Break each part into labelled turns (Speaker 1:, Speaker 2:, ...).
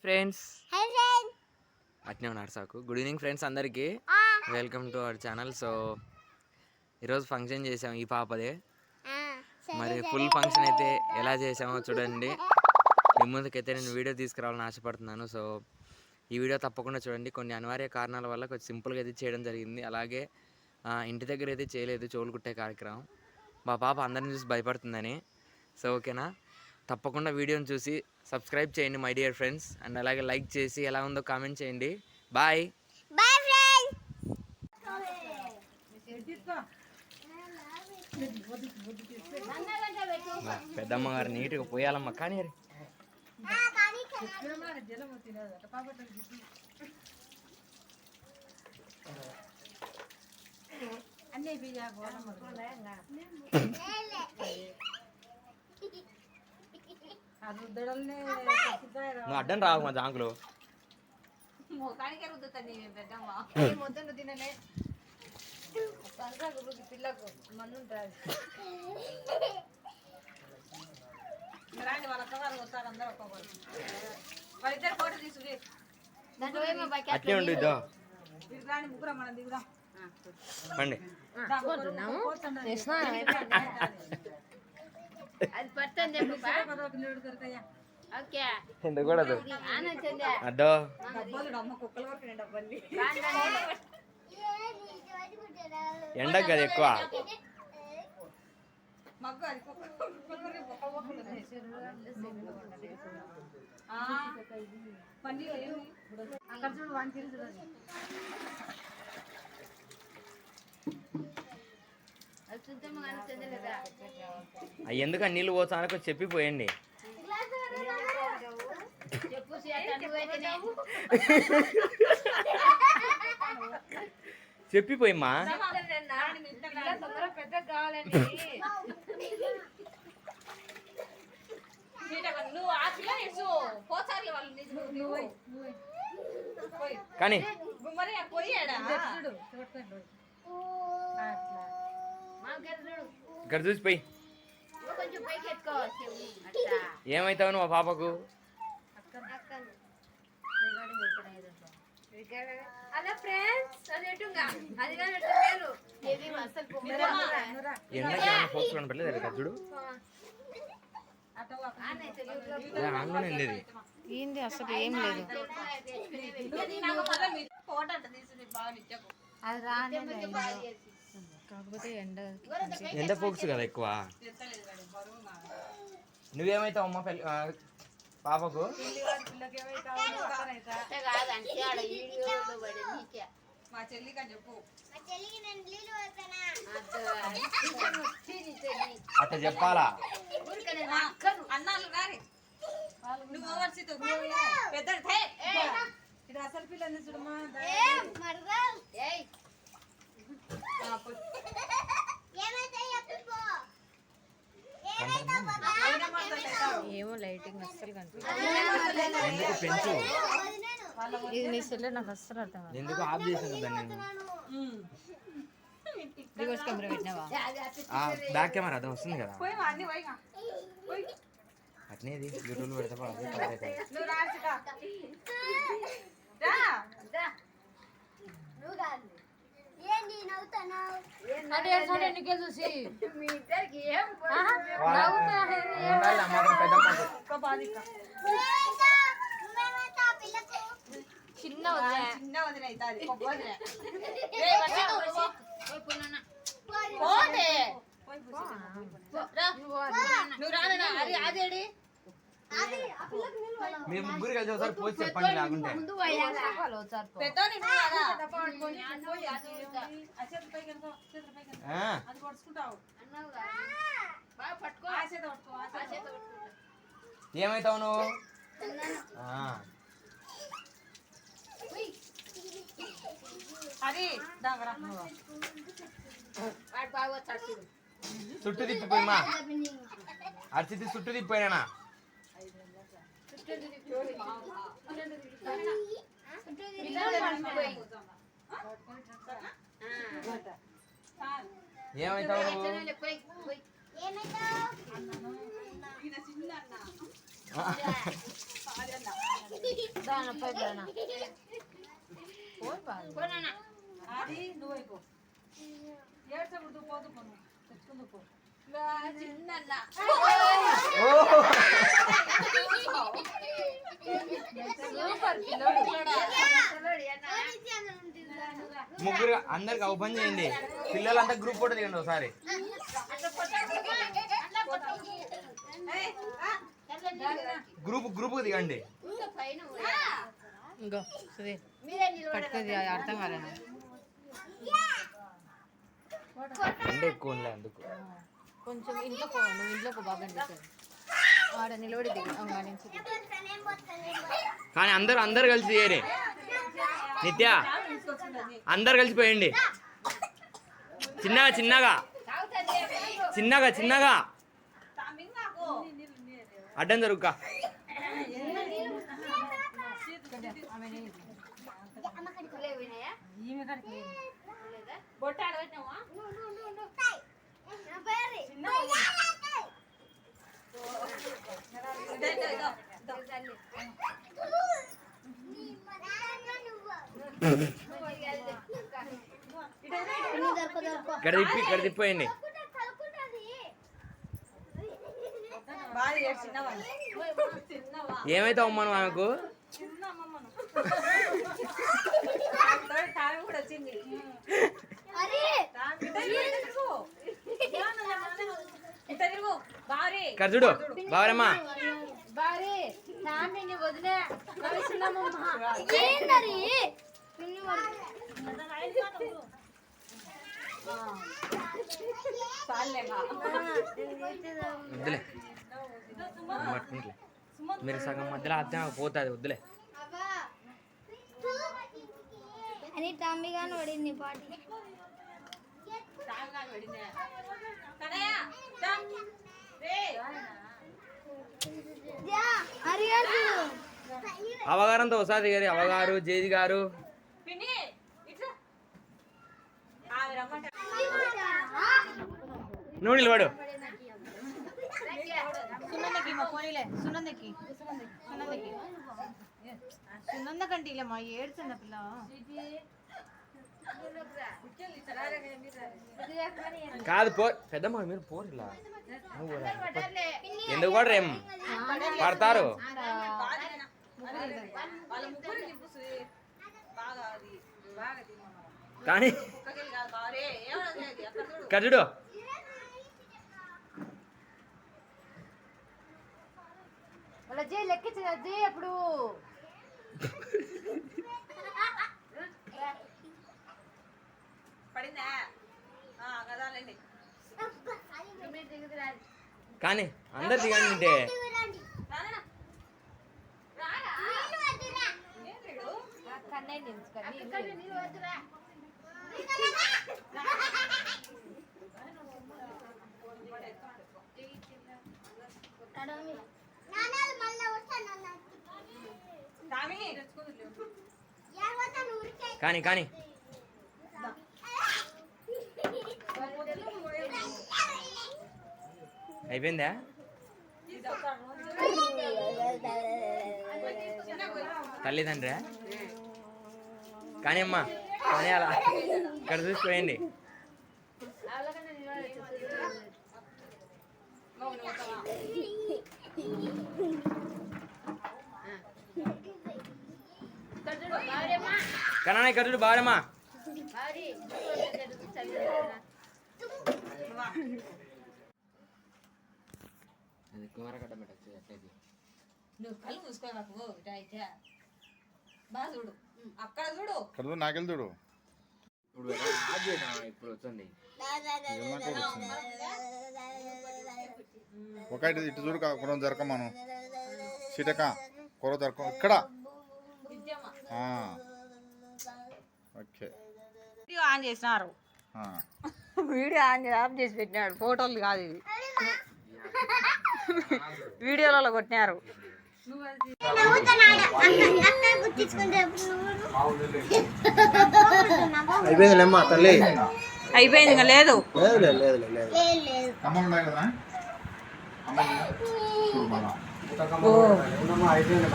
Speaker 1: Friends అట్నే ఉన్నారు సాకు. గుడ్ ఈవినింగ్ ఫ్రెండ్స్ అందరికీ. Welcome to our channel. So ఈరోజు ఫంక్షన్ చేసాము ఈ పాపదే. మరి ఫుల్ ఫంక్షన్ అయితే ఎలా చేసామో చూడండి. మీ ముందుకైతే నేను వీడియో తీసుకురావాలని ఆశపడుతున్నాను. సో ఈ వీడియో తప్పకుండా చూడండి. కొన్ని అనివార్య కారణాల వల్ల కొంచెం సింపుల్గా అయితే చేయడం జరిగింది. అలాగే ఇంటి దగ్గర అయితే చేయలేదు చెవులు కుట్టే కార్యక్రమం. మా పాప అందరిని చూసి భయపడుతుందని. సో ఓకేనా, తప్పకుండా వీడియోని చూసి సబ్స్క్రైబ్ చేయండి మై డియర్ ఫ్రెండ్స్. అండ్ అలాగే లైక్ చేసి ఎలా ఉందో కామెంట్ చేయండి. Bye
Speaker 2: bye friends.
Speaker 1: పెద్దమ్మ గారు నీట్గా పోయాలమ్మ. కానీ నువ్వు అడ్డం రావు మా జాంకులు.
Speaker 3: పిల్లకు మన్నుంటుంది. వాళ్ళ అక్కగారు వస్తారు అందరూ ఒక్కొక్కరు. వాళ్ళిద్దరు ఫోటో తీసుకుని
Speaker 1: అట్లే ఉండిద్దా
Speaker 3: రాని ముగ్గురం మనం దిగుదాం.
Speaker 1: పండి
Speaker 2: అది పట్టని చెప్పు
Speaker 1: ఎందుకూడదు అద్దో
Speaker 3: అమ్మ కుక్కల వరకు నేను డబ్బండి
Speaker 1: ఎండకు కదా ఎక్కువ.
Speaker 3: మగ్గు అది అక్కడ చూడు వానికి తెలుసు.
Speaker 1: అవి ఎందుకు నీళ్ళు పోతానో చెప్పిపోయండి. చెప్పిపోయమ్మా.
Speaker 2: పెద్ద కావాలండి.
Speaker 1: కానీ ఇక్కడ చూసిపోయి ఏమైతావు నువ్వు ఆ పాపకు? ఎండకి పడలేదు చూడు. ఆన్లోనే వెళ్ళేది
Speaker 2: ఏంది అసలు ఏం లేదు. అది రాని కాకపోతే ఎండ
Speaker 1: ఫోక్స్ కదా ఎక్కువ. నువ్వేమైతావు అమ్మ పాపకు?
Speaker 3: మా చెల్లికి చెప్పు.
Speaker 1: అట్లా చెప్పాలా?
Speaker 3: అన్నాళ్ళు రారి నువ్వు ఓవర్సీతో పెద్ద ఇది అసలు పిల్లల్ని చూడమా.
Speaker 2: ఏమో లైటింగ్ అస్సలు
Speaker 1: ఎందుకు పెంచు.
Speaker 2: ఇది నీ సెల్ నాకు అస్సలు అర్థం.
Speaker 1: ఎందుకు ఆఫ్ చేసాను దాన్ని?
Speaker 2: రివర్స్ కెమెరా పెట్టినావా?
Speaker 1: బ్యాక్ కెమెరా అర్థం వస్తుంది కదా. అట్నేది యూట్యూబ్ పెడతా
Speaker 2: చూసి చిన్న
Speaker 3: వదిన అవుతుంది. నువ్వు రానా అదేడి
Speaker 1: మీ ముగ్గురు కలిసి ఒకసారి పోసి చెప్పండి. లేకుంటే ఏమైతావు నువ్వు?
Speaker 3: అది
Speaker 1: చుట్టూ తిప్పిపోయిమా. అరిచితి చుట్టూ తిప్పిపోయినా. ఏమైతావు నువ్వు?
Speaker 3: అది నువ్వు అయిపో ఏడ్చబుద్దు పోదు పోను తెచ్చుకుందు పో
Speaker 1: ముగ్గురు అందరికి ఓపెన్ చేయండి. పిల్లలంతా గ్రూప్ ఫోటో దిగండి ఒకసారి. గ్రూప్ దిగండి.
Speaker 2: ఇంకో సుధీర్ పట్టుకోది అర్థం కాలేదు.
Speaker 1: అంటే ఎక్కువ ఉండలే అందుకు.
Speaker 2: కొంచెం ఇంట్లోకి నువ్వు ఇంట్లోకి బాగా అనిపిస్తుంది. ఆడ నిలబడి దిగు నుంచి
Speaker 1: కానీ అందరు కలిసి చేయరే. నిత్య అందరు కలిసిపోయండి. చిన్నగా అడ్డం జరుగుక. ఇక్కడ తిప్పిపోయండి. ఏమైతే అమ్మాను ఆమెకు ఇక్కడ చూడు బావరమ్మా. వద్దులే మీరు సగం మధ్యలో అర్థం పోతుంది. వద్దులే
Speaker 4: అని తమ్మిగాని పడింది పాటి.
Speaker 1: అవగారంతో ఒకసారి గారి అవగారు జేది గారు నువ్వు నిలబడు.
Speaker 2: సునందకంటే ఇలా మా ఏడుచున్న పిల్ల
Speaker 1: కాదు పెద్దమ్మ మీరు పోరు ఇలా ఎందుకు కూడా రేం పడతారు. కానీ కజుడు
Speaker 2: అలా జే లెక్కించే అప్పుడు
Speaker 1: కానీ అందరు దిగండి. అంటే కానీ అయిపోయిందా? తల్లిదండ్రా కానీ అమ్మా కానీ అలా ఇక్కడ చూసిపోయండి. కన్నా ఇక్కడ చూడు బాడమ్మా.
Speaker 3: నువ్వు కళ్ళు మూసుకోవాకు బాగా చూడు అక్కడ చూడు
Speaker 5: నాకెళ్ళి చూడు.
Speaker 1: ఇప్పుడు వచ్చింది
Speaker 5: ఒకటి ఇటు చూడు కొరం జరక మనం సిటక కొర జరక ఇక్కడ. ఓకే
Speaker 3: వీడియో ఆన్ చేసినారు. వీడియో ఆఫ్ చేసి పెట్టినాడు. ఫోటోలు కాదు ఇవి, వీడియోలలో కొట్టినారు.
Speaker 1: అయిపోయిందిలేమ్మా తల్లి.
Speaker 3: అయిపోయింది ఇంకా లేదు.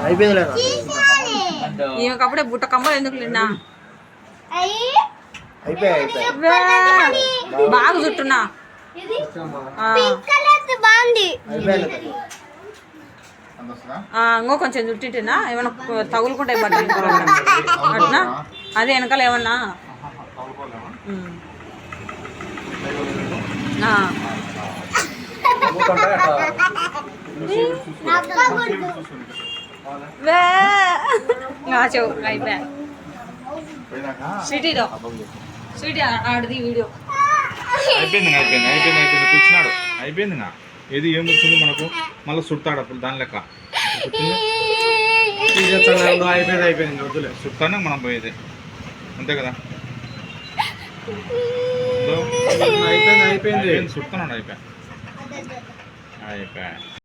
Speaker 1: అయిపోయింది
Speaker 3: ఈమెకప్పుడే బుట్ట కమ్మలు ఎందుకు నిన్నా
Speaker 4: అయ్యి
Speaker 3: బాగా చుట్టున్నా
Speaker 4: పింక్ కలర్ బాగుంది.
Speaker 3: ఇంకో కొంచెం చుట్టింటినా ఏమన్నా తగులుకుంటాయి బట్టలు అట్నా అదే వెనకాల ఏమన్నా చెవు అయిపోయా సిటీలో సిటీ ఆడిది వీడియో
Speaker 5: అయిపోయింది కూర్చున్నాడు అయిపోయింది ఏది ఏం వచ్చింది మనకు మళ్ళీ చుట్టాడు అప్పుడు దాని లెక్క అయిపోయింది వద్దులే చుట్టానే మనం పోయేది అంతే కదా అయిపోయింది చుట్టాను అయిపోయా